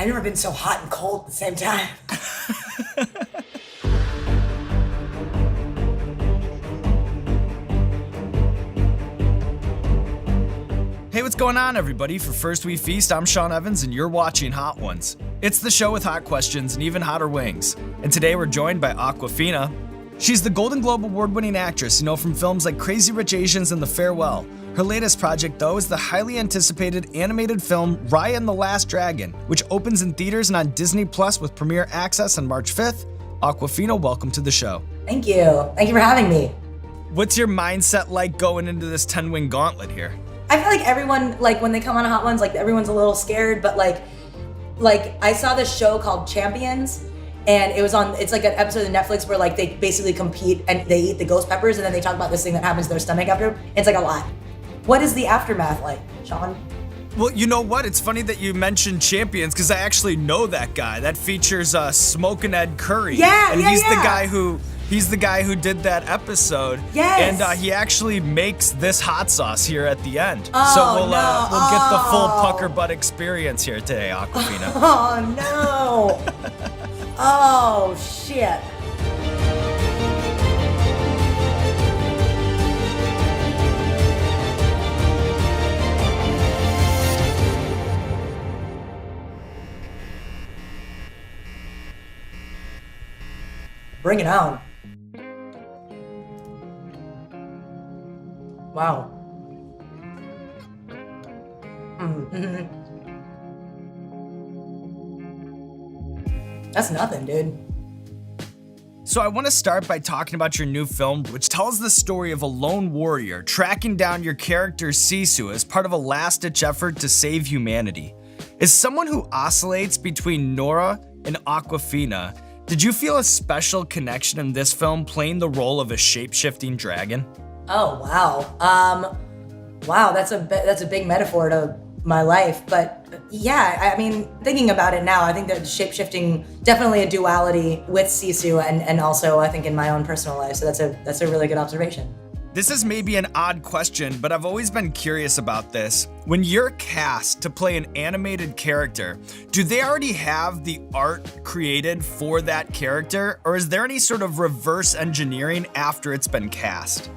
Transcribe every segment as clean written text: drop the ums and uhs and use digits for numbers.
I've never been so hot and cold at the same time. Hey, what's going on, everybody? For First We Feast, I'm Sean Evans, and you're watching Hot Ones. It's the show with hot questions and even hotter wings. And today we're joined by Awkwafina. She's the Golden Globe Award-winning actress you know from films like Crazy Rich Asians and The Farewell. Her latest project, though, is the highly anticipated animated film Raya and the Last Dragon, which opens in theaters and on Disney Plus with premiere access on March 5th. Awkwafina, welcome to the show. Thank you. Thank you for having me. What's your mindset like going into this 10-wing gauntlet here? I feel like everyone, like when they come on Hot Ones, like everyone's a little scared, but like I saw this show called Champions, and it's like an episode of Netflix where like they basically compete and they eat the ghost peppers and then they talk about this thing that happens to their stomach after. It's like a lot. What is the aftermath like, Sean? Well, you know what? It's funny that you mentioned Champions because I actually know that guy. That features Smokin' Ed Curry. And he's the guy who did that episode. Yes. And he actually makes this hot sauce here at the end. Oh, so we'll no. get the full pucker butt experience here today, Awkwafina. Oh no. Oh shit. Bring it on. Wow. Mm-hmm. That's nothing, dude. So I want to start by talking about your new film, which tells the story of a lone warrior tracking down your character Sisu as part of a last-ditch effort to save humanity. As someone who oscillates between Nora and Awkwafina, did you feel a special connection in this film playing the role of a shape-shifting dragon? Oh, wow. Wow, that's a big metaphor to my life. But yeah, I mean, thinking about it now, I think that shape-shifting, definitely a duality with Sisu and also I think in my own personal life. So that's a really good observation. This is maybe an odd question, but I've always been curious about this. When you're cast to play an animated character, do they already have the art created for that character, or is there any sort of reverse engineering after it's been cast?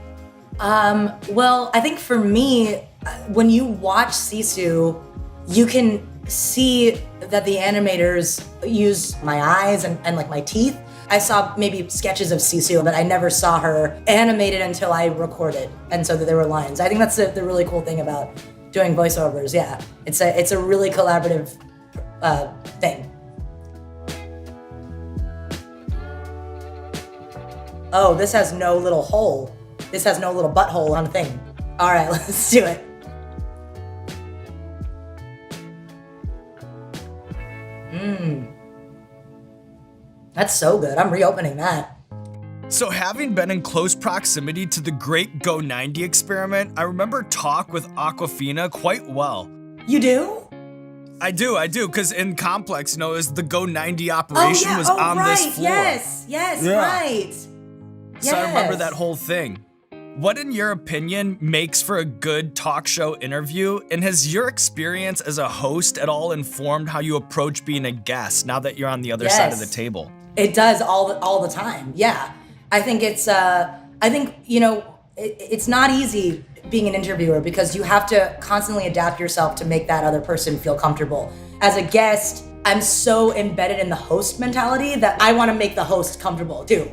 Well, I think for me, when you watch Sisu, you can see that the animators use my eyes and like my teeth. I saw maybe sketches of Sisu, but I never saw her animated until I recorded, and so that there were lines. I think that's the really cool thing about doing voiceovers. Yeah, it's a really collaborative thing. Oh, this has no little hole. This has no little butthole on the thing. All right, let's do it. That's so good. I'm reopening that. So having been in close proximity to the great Go 90 experiment, I remember talk with Awkwafina quite well. You do? I do, because in Complex, is the Go 90 operation was on this floor. Yes, right. So I remember that whole thing. What, in your opinion, makes for a good talk show interview? And has your experience as a host at all informed how you approach being a guest now that you're on the other side of the table? It does all the time. Yeah. I think it's it's not easy being an interviewer because you have to constantly adapt yourself to make that other person feel comfortable. As a guest, I'm so embedded in the host mentality that I want to make the host comfortable too.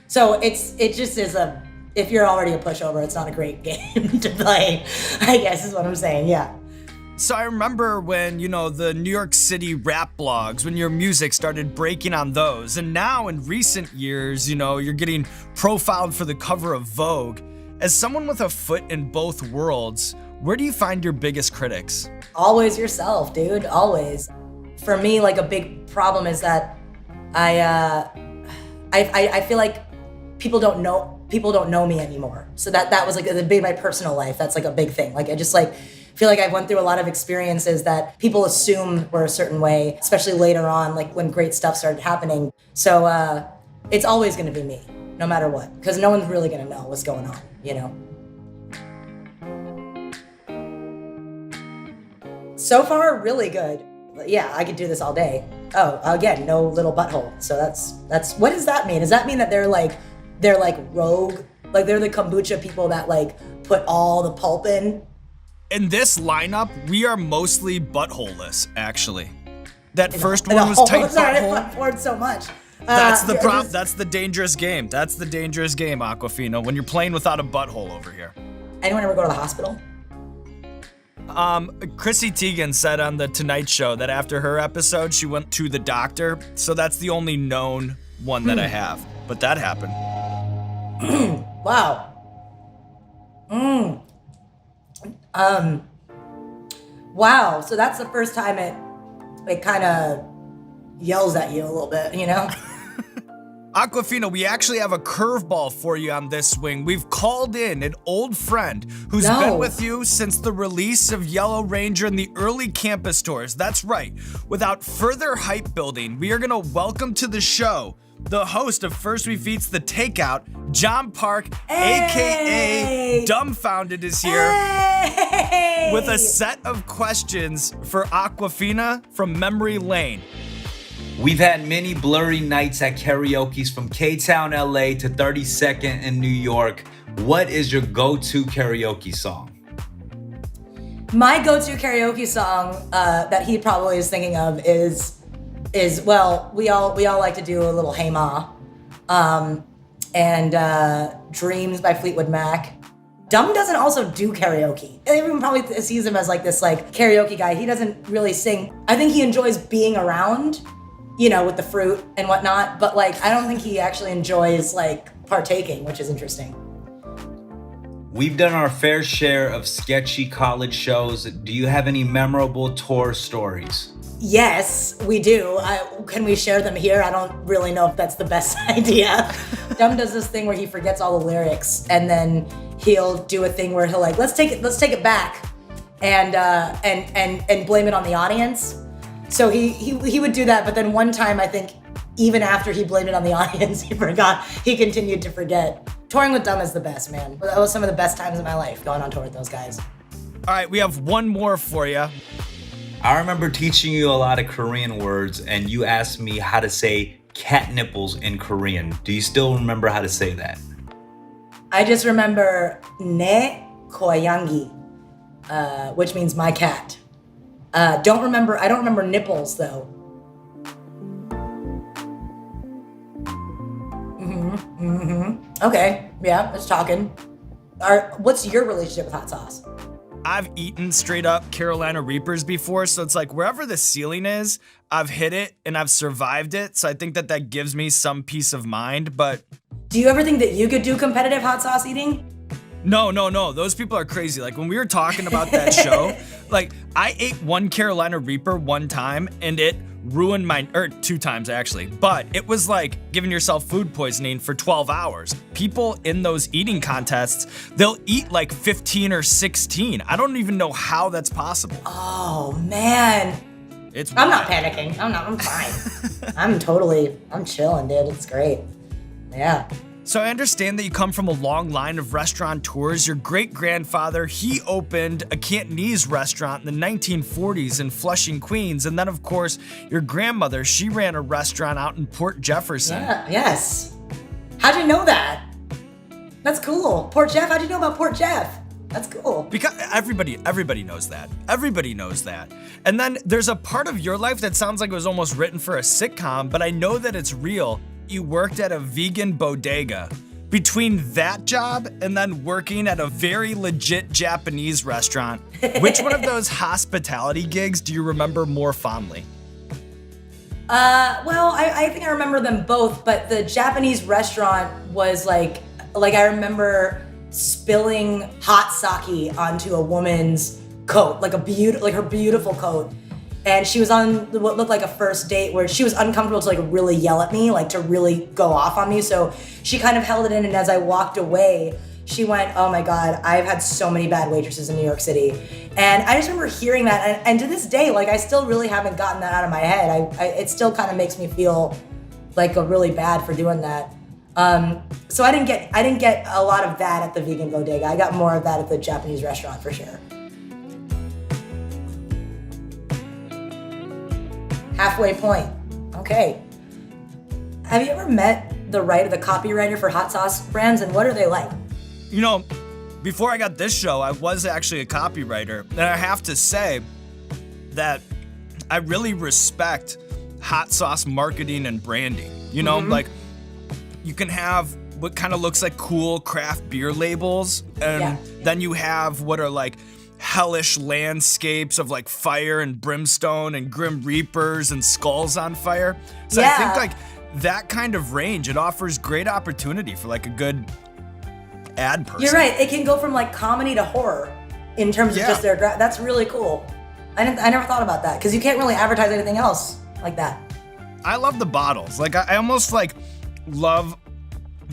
So it just is if you're already a pushover, it's not a great game to play, I guess is what I'm saying, yeah. So I remember when, the New York City rap blogs, when your music started breaking on those. And now in recent years, you're getting profiled for the cover of Vogue. As someone with a foot in both worlds, where do you find your biggest critics? Always yourself, dude, always. For me, like a big problem is that I feel like people don't know me anymore. So that was like my personal life. That's like a big thing. Like I just like feel like I went through a lot of experiences that people assumed were a certain way, especially later on, like when great stuff started happening. So it's always gonna be me, no matter what, because no one's really gonna know what's going on, So far, really good. yeah, I could do this all day. Oh, again, no little butthole. So that's what does that mean? Does that mean that they're like rogue? Like they're the kombucha people that like put all the pulp in? In this lineup, we are mostly buttholeless, actually. That first And one was tight sorry, I butthole. poured so much. That's the problem. That's the dangerous game. That's the dangerous game, Awkwafina, when you're playing without a butthole over here. Anyone ever go to the hospital? Chrissy Teigen said on the Tonight Show that after her episode, she went to the doctor. So that's the only known one that I have. But that happened. Wow. Wow. So that's the first time it kind of yells at you a little bit, you know? Awkwafina, we actually have a curveball for you on this swing. We've called in an old friend who's been with you since the release of Yellow Ranger and the early campus tours. That's right. Without further hype building, we are going to welcome to the show the host of First We Feats The Takeout, John Park, aka Dumbfoundead, is here with a set of questions for Awkwafina from Memory Lane. We've had many blurry nights at karaoke's from K-Town, LA to 32nd in New York. What is your go-to karaoke song? My go-to karaoke song that he probably is thinking of is well, we all like to do a little Hey Ma, and Dreams by Fleetwood Mac. Dumb doesn't also do karaoke. Everyone probably sees him as like this like karaoke guy. He doesn't really sing. I think he enjoys being around, you know, with the fruit and whatnot, but like I don't think he actually enjoys like partaking, which is interesting. We've done our fair share of sketchy college shows. Do you have any memorable tour stories? Yes, we do. Can we share them here? I don't really know if that's the best idea. Dumb does this thing where he forgets all the lyrics, and then he'll do a thing where he'll like, let's take it back, and blame it on the audience. So he would do that, but then one time I think even after he blamed it on the audience, he forgot. He continued to forget. Touring with Dumb is the best, man. That was some of the best times of my life, going on tour with those guys. All right, we have one more for you. I remember teaching you a lot of Korean words, and you asked me how to say cat nipples in Korean. Do you still remember how to say that? I just remember ne koyangi, which means my cat. I don't remember nipples though. Okay, yeah, let's talking. What's your relationship with hot sauce? I've eaten straight up Carolina Reapers before, so it's like wherever the ceiling is, I've hit it and I've survived it. So I think that gives me some peace of mind, but... Do you ever think that you could do competitive hot sauce eating? No. Those people are crazy. Like when we were talking about that show, like I ate one Carolina Reaper one time and it ruined two times actually, but it was like giving yourself food poisoning for 12 hours. People in those eating contests, they'll eat like 15 or 16. I don't even know how that's possible. Oh man. I'm not panicking. I'm fine. I'm chilling, dude. It's great. Yeah. So I understand that you come from a long line of restaurateurs. Your great-grandfather, he opened a Cantonese restaurant in the 1940s in Flushing, Queens. And then, of course, your grandmother, she ran a restaurant out in Port Jefferson. Yeah, yes. How'd you know that? That's cool. Port Jeff, how'd you know about Port Jeff? That's cool. Because everybody knows that. Everybody knows that. And then there's a part of your life that sounds like it was almost written for a sitcom, but I know that it's real. You worked at a vegan bodega. Between that job and then working at a very legit Japanese restaurant, which one of those hospitality gigs do you remember more fondly? Well, I think I remember them both, but the Japanese restaurant was like I remember spilling hot sake onto a woman's coat, like her beautiful coat. And she was on what looked like a first date where she was uncomfortable to like really yell at me, like to really go off on me. So she kind of held it in, and as I walked away, she went, oh my God, I've had so many bad waitresses in New York City. And I just remember hearing that, and to this day, like I still really haven't gotten that out of my head. It still kind of makes me feel like really bad for doing that. So I didn't get a lot of that at the vegan bodega. I got more of that at the Japanese restaurant for sure. Halfway point. Okay. Have you ever met the copywriter for hot sauce brands, and what are they like? You know, before I got this show, I was actually a copywriter, and I have to say that I really respect hot sauce marketing and branding. You know, like you can have what kind of looks like cool craft beer labels, and then you have what are like hellish landscapes of like fire and brimstone and grim reapers and skulls on fire. So I think like that kind of range, it offers great opportunity for like a good ad person. You're right. It can go from like comedy to horror in terms of just their that's really cool. I never thought about that because you can't really advertise anything else like that. I love the bottles. Like I almost like love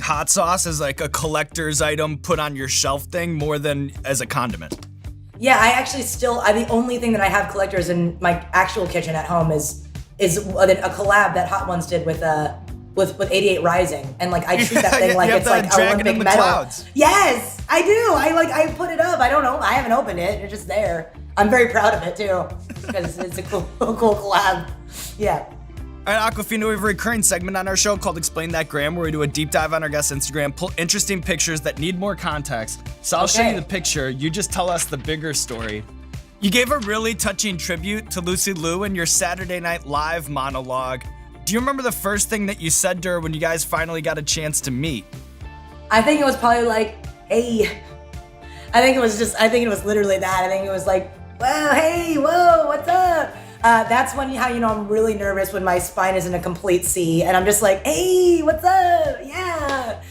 hot sauce as like a collector's item put on your shelf thing more than as a condiment. Yeah, I actually the only thing that I have collectors in my actual kitchen at home is a collab that Hot Ones did with 88 Rising, and like I treat that thing like it's like Olympic medal. Clouds. Yes, I do. I put it up. I don't know. I haven't opened it. It's just there. I'm very proud of it too because it's a cool collab. Yeah. All right, Awkwafina, we have a recurring segment on our show called Explain That Gram, where we do a deep dive on our guest's Instagram, pull interesting pictures that need more context. So I'll show you the picture. You just tell us the bigger story. You gave a really touching tribute to Lucy Liu in your Saturday Night Live monologue. Do you remember the first thing that you said to her when you guys finally got a chance to meet? I think it was probably like, hey. I think it was literally that. I think it was like, well, hey, whoa, what's up? That's when how you know I'm really nervous when my spine is in a complete C and I'm just like, hey, what's up? Yeah,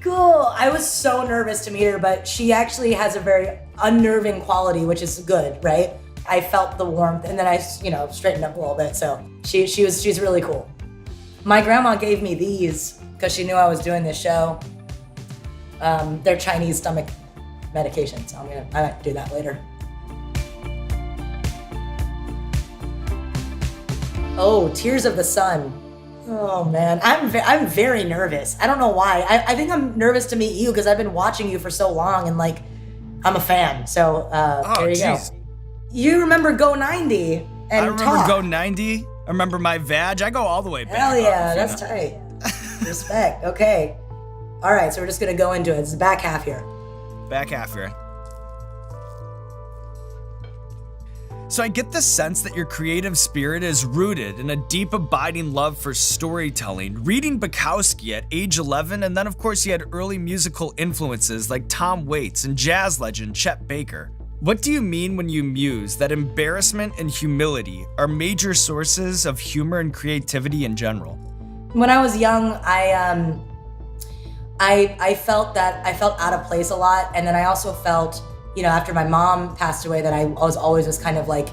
cool. I was so nervous to meet her, but she actually has a very unnerving quality, which is good, right? I felt the warmth and then I, straightened up a little bit. So she's really cool. My grandma gave me these because she knew I was doing this show. They're Chinese stomach medication, so I might do that later. Oh, Tears of the Sun. Oh man, I'm very nervous. I don't know why. I think I'm nervous to meet you because I've been watching you for so long and like I'm a fan. So there you go. You remember Go 90 and I remember Talk. Go 90. I remember my vag. I go all the way back. Hell yeah, that's tight. Respect. Okay. All right, so we're just gonna go into it. It's the back half here. Back half here. So I get the sense that your creative spirit is rooted in a deep, abiding love for storytelling. Reading Bukowski at age 11, and then of course you had early musical influences like Tom Waits and jazz legend Chet Baker. What do you mean when you muse that embarrassment and humility are major sources of humor and creativity in general? When I was young, I felt out of place a lot, and then I also felt, after my mom passed away, that I was always this kind of like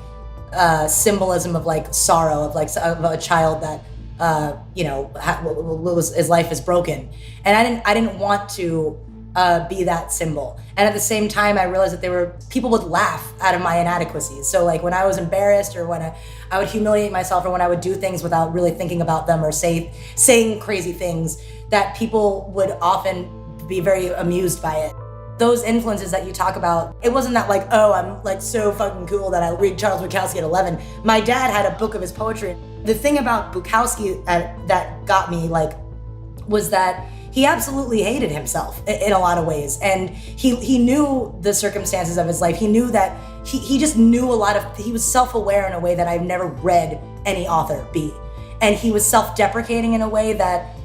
symbolism of like sorrow of a child that his life is broken, and I didn't want to be that symbol. And at the same time, I realized that people would laugh out of my inadequacies. So like when I was embarrassed or when I would humiliate myself or when I would do things without really thinking about them or saying crazy things, that people would often be very amused by it. Those influences that you talk about, it wasn't that like, oh, I'm like so fucking cool that I read Charles Bukowski at 11. My dad had a book of his poetry. The thing about Bukowski that got me was that he absolutely hated himself in a lot of ways. And he knew the circumstances of his life. He knew that he just knew he was self-aware in a way that I've never read any author be. And he was self-deprecating in a way that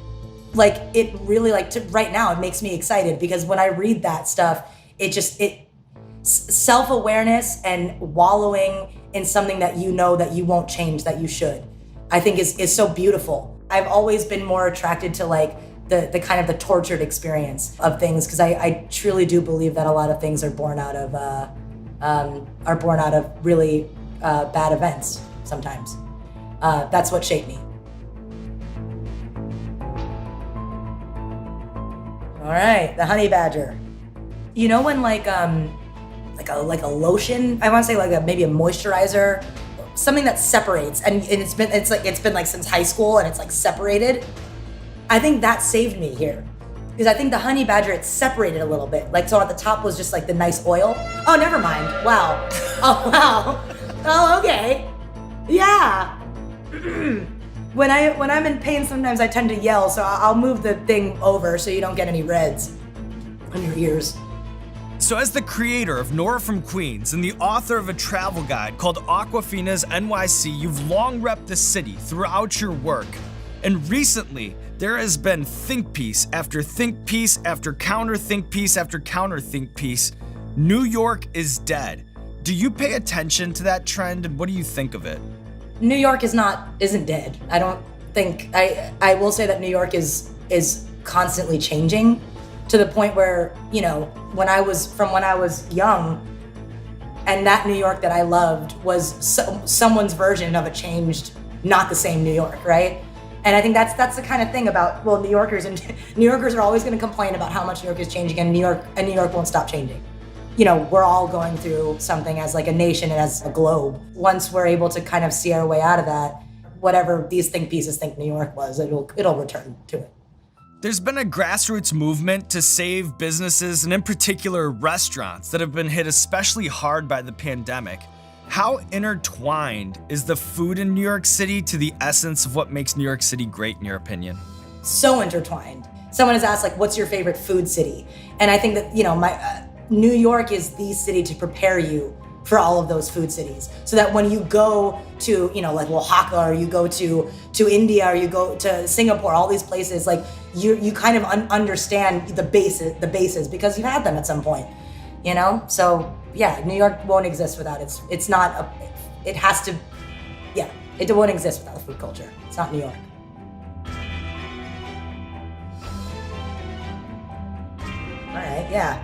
it really right now it makes me excited because when I read that stuff, self-awareness and wallowing in something that that you won't change, that you should, I think is so beautiful. I've always been more attracted to the kind of the tortured experience of things because I truly do believe that a lot of things are born out of really bad events sometimes. That's what shaped me. All right, the honey badger. You know when like a lotion, I want to say maybe a moisturizer, something that separates, and it's been since high school and it's separated. I think that saved me here because I think the honey badger, it separated a little bit. So at the top was just the nice oil. Oh, never mind. Wow. Oh wow. Oh, okay. Yeah. when I'm in pain, sometimes I tend to yell, so I'll move the thing over so you don't get any reds on your ears. So as the creator of Nora from Queens and the author of a travel guide called Awkwafina's NYC, you've long repped the city throughout your work. And recently, there has been think piece after think piece after counter think piece after counter think piece. New York is dead. Do you pay attention to that trend, and what do you think of it? New York isn't dead. I don't think, I will say that New York is constantly changing to the point where, you know, when I was young, and that New York that I loved was someone's version of a changed, not the same New York, right? And I think that's the kind of thing about, well, New Yorkers are always going to complain about how much New York is changing, and New York won't stop changing. You know, we're all going through something as like a nation and as a globe. Once we're able to kind of see our way out of that, whatever these think pieces think New York was, it'll return to it. There's been a grassroots movement to save businesses, and in particular restaurants, that have been hit especially hard by the pandemic. How intertwined is the food in New York City to the essence of what makes New York City great, in your opinion? So intertwined. Someone has asked, like, what's your favorite food city? And I think that, you know, New York is the city to prepare you for all of those food cities. So that when you go to, you know, like Oaxaca, or you go to India, or you go to Singapore, all these places, like you kind of understand the bases because you've had them at some point, you know? So yeah, New York won't exist without it won't exist without the food culture. It's not New York. All right, yeah.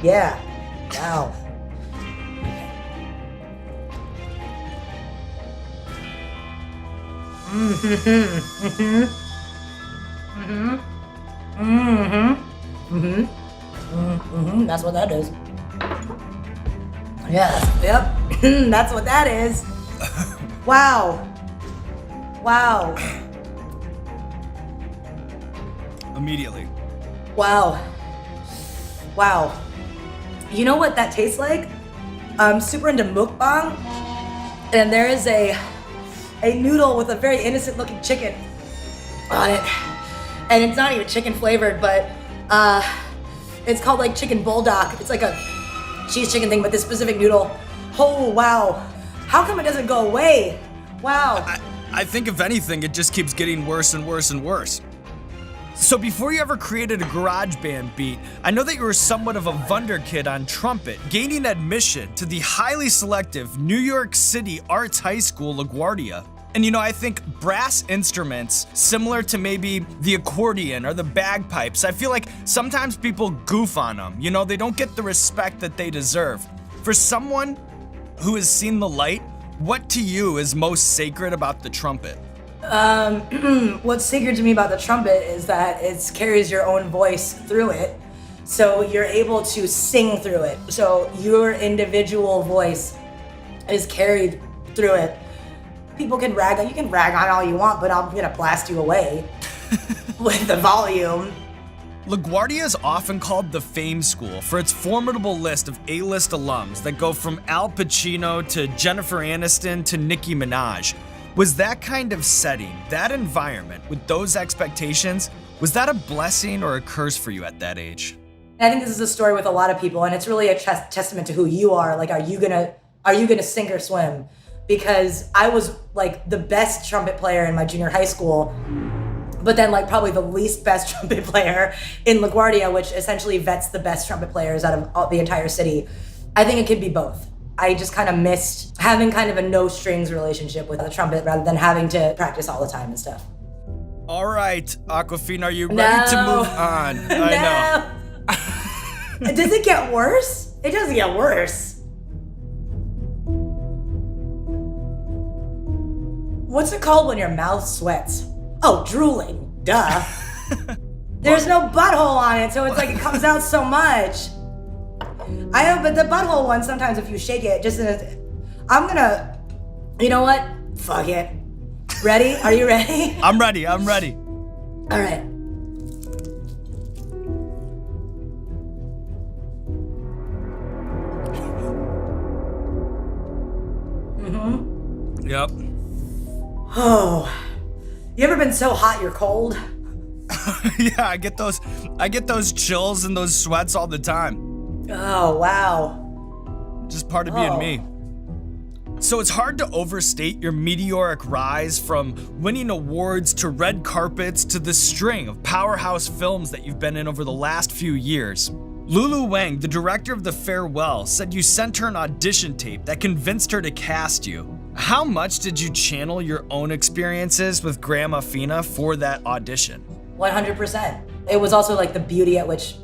Yeah, wow. That's what that is. Yeah, yep. That's what that is. Wow. Wow. Immediately. Wow. Wow. You know what that tastes like? I'm super into mukbang, and there is a noodle with a very innocent looking chicken on it. And it's not even chicken flavored, but it's called like chicken bulldog. It's like a cheese chicken thing, but this specific noodle. Oh, wow. How come it doesn't go away? Wow. I think if anything, it just keeps getting worse and worse and worse. So before you ever created a garage band beat, I know that you were somewhat of a wunderkid on trumpet, gaining admission to the highly selective New York City Arts High School LaGuardia. And you know, I think brass instruments, similar to maybe the accordion or the bagpipes, I feel like sometimes people goof on them. You know, they don't get the respect that they deserve. For someone who has seen the light, what to you is most sacred about the trumpet? What's sacred to me about the trumpet is that it carries your own voice through it. So you're able to sing through it. So your individual voice is carried through it. People can you can rag on all you want, but I'm gonna blast you away with the volume. LaGuardia is often called the Fame School for its formidable list of A-list alums that go from Al Pacino to Jennifer Aniston to Nicki Minaj. Was that kind of setting, that environment, with those expectations, was that a blessing or a curse for you at that age? I think this is a story with a lot of people, and it's really a testament to who you are. Like, are you gonna sink or swim? Because I was like the best trumpet player in my junior high school, but then like probably the least best trumpet player in LaGuardia, which essentially vets the best trumpet players out of the entire city. I think it could be both. I just kind of missed having kind of a no strings relationship with the trumpet rather than having to practice all the time and stuff. All right, Awkwafina, are you ready to move on? I know. Does it get worse? It doesn't get worse. What's it called when your mouth sweats? Oh, drooling. Duh. There's no butthole on it, so it's like it comes out so much. But the butthole one, sometimes if you shake it, you know what? Fuck it. Ready? Are you ready? I'm ready. All right. Yep. Oh, you ever been so hot you're cold? Yeah, I get those chills and those sweats all the time. Oh, wow. Just part of being me. So it's hard to overstate your meteoric rise from winning awards to red carpets to the string of powerhouse films that you've been in over the last few years. Lulu Wang, the director of The Farewell, said you sent her an audition tape that convinced her to cast you. How much did you channel your own experiences with Awkwafina for that audition? 100%. It was also like the beauty at which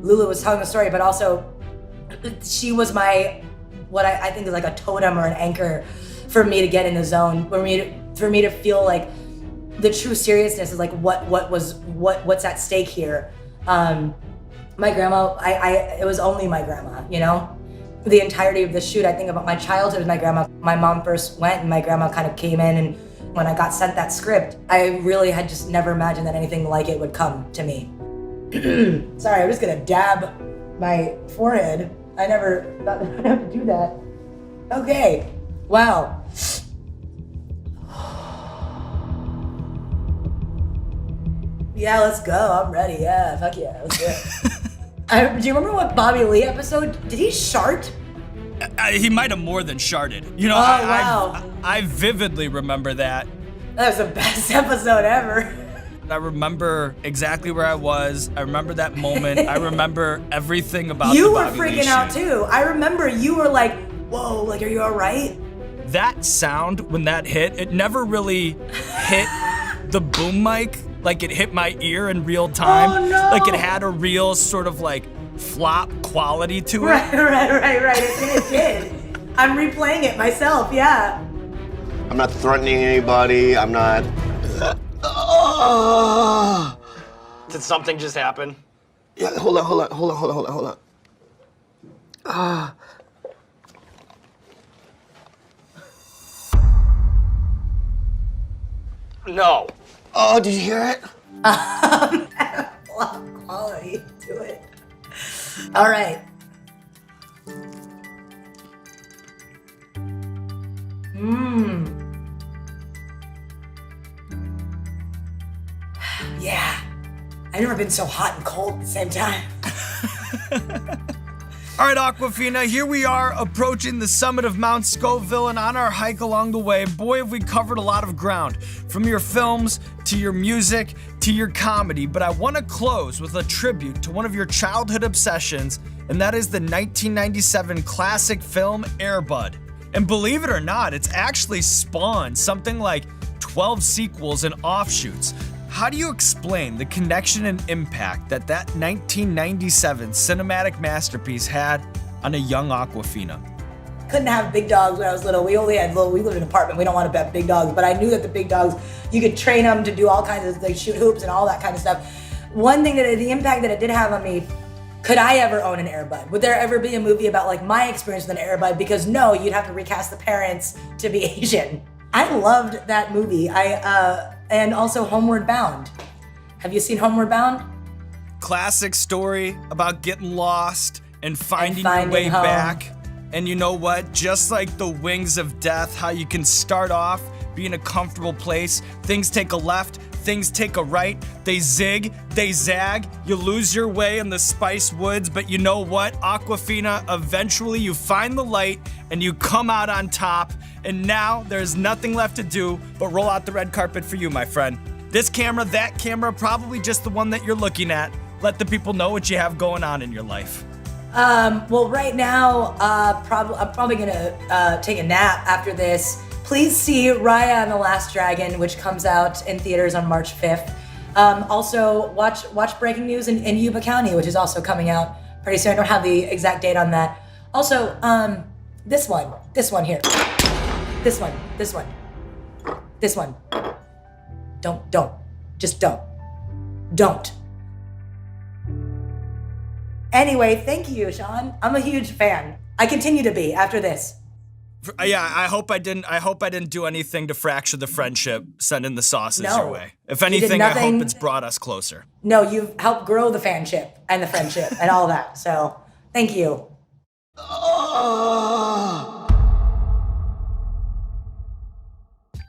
Lulu was telling the story, but also she was what I think is like a totem or an anchor for me to get in the zone, for me to feel like the true seriousness is like what's at stake here. My grandma, it was only my grandma, you know? The entirety of the shoot, I think about my childhood with my grandma. My mom first went and my grandma kind of came in, and when I got sent that script, I really had just never imagined that anything like it would come to me. Sorry, I'm just gonna dab my forehead. I never thought that I'd have to do that. Okay, wow. Yeah, let's go, I'm ready, yeah, fuck yeah, let's do it. Do you remember what Bobby Lee episode, did he shart? He might have more than sharted. You know, wow. I vividly remember that. That was the best episode ever. I remember exactly where I was. I remember that moment. I remember everything about you the were Bobby Lee freaking out shoot. too. I remember you were like, whoa, like, are you all right? That sound, when that hit, it never really hit the boom mic like it hit my ear in real time. Oh, no. Like it had a real sort of like flop quality to it. Right. It did. I'm replaying it myself, yeah. I'm not threatening anybody. I'm not. Did something just happen? Yeah, hold on. No. Oh, did you hear it? Flop quality to it. All right. Yeah. I've never been so hot and cold at the same time. All right, Awkwafina, here we are approaching the summit of Mount Scoville, and on our hike along the way, boy, have we covered a lot of ground, from your films to your music to your comedy, but I want to close with a tribute to one of your childhood obsessions, and that is the 1997 classic film Air Bud. And believe it or not, it's actually spawned something like 12 sequels and offshoots. How do you explain the connection and impact that 1997 cinematic masterpiece had on a young Awkwafina? Couldn't have big dogs when I was little. We lived in an apartment. We don't want to pet big dogs, but I knew that the big dogs, you could train them to do all kinds of, like, shoot hoops and all that kind of stuff. One thing the impact that it did have on me, could I ever own an Air Bud? Would there ever be a movie about like my experience with an Air Bud? Because no, you'd have to recast the parents to be Asian. I loved that movie. And also Homeward Bound. Have you seen Homeward Bound? Classic story about getting lost and finding your way home. back. And you know what? Just like the wings of death, how you can start off, be in a comfortable place, things take a left, things take a right, they zig, they zag, you lose your way in the spice woods, but you know what? Awkwafina, eventually you find the light and you come out on top, and now there's nothing left to do but roll out the red carpet for you, my friend. This camera, that camera, probably just the one that you're looking at. Let the people know what you have going on in your life. Well, right now, I'm probably gonna take a nap after this. Please see Raya and the Last Dragon, which comes out in theaters on March 5th. Also, watch Breaking News in Yuba County, which is also coming out pretty soon. I don't have the exact date on that. Also, this one here. This one. Don't. Anyway, thank you, Sean. I'm a huge fan. I continue to be after this. Yeah, I hope I didn't do anything to fracture the friendship, sending the sauces your way. If anything, I hope it's brought us closer. No, you've helped grow the fanship and the friendship and all that. So, thank you.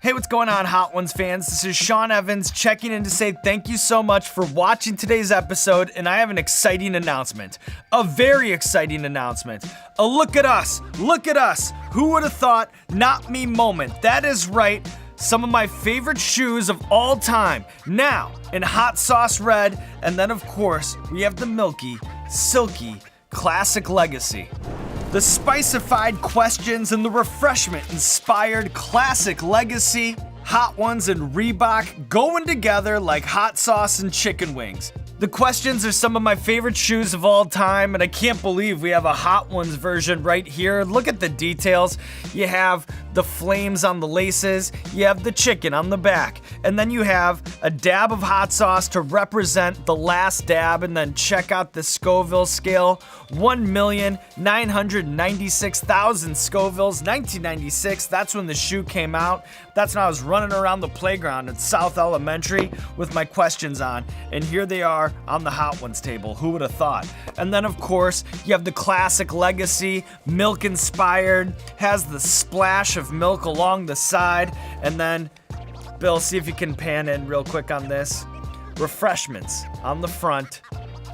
Hey, what's going on, Hot Ones fans? This is Sean Evans checking in to say thank you so much for watching today's episode, and I have an exciting announcement. A very exciting announcement. A look at us, who would have thought, not me moment. That is right, some of my favorite shoes of all time. Now, in hot sauce red, and then of course, we have the milky, silky, classic legacy. The spicified questions and the refreshment-inspired classic legacy, Hot Ones and Reebok going together like hot sauce and chicken wings. The questions are some of my favorite shoes of all time, and I can't believe we have a Hot Ones version right here. Look at the details. You have the flames on the laces, you have the chicken on the back, and then you have a dab of hot sauce to represent the last dab, and then check out the Scoville scale. 1,996,000 Scovilles, 1996, that's when the shoe came out. That's when I was running around the playground at South Elementary with my questions on, and here they are on the Hot Ones table. Who would have thought? And then of course, you have the classic legacy, milk inspired, has the splash of milk along the side, and then, Bill, see if you can pan in real quick on this. Refreshments on the front,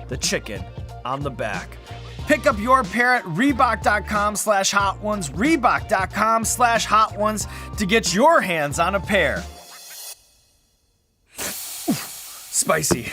the chicken on the back. Pick up your pair at Reebok.com/Hot Ones, Reebok.com/Hot Ones to get your hands on a pair. Spicy.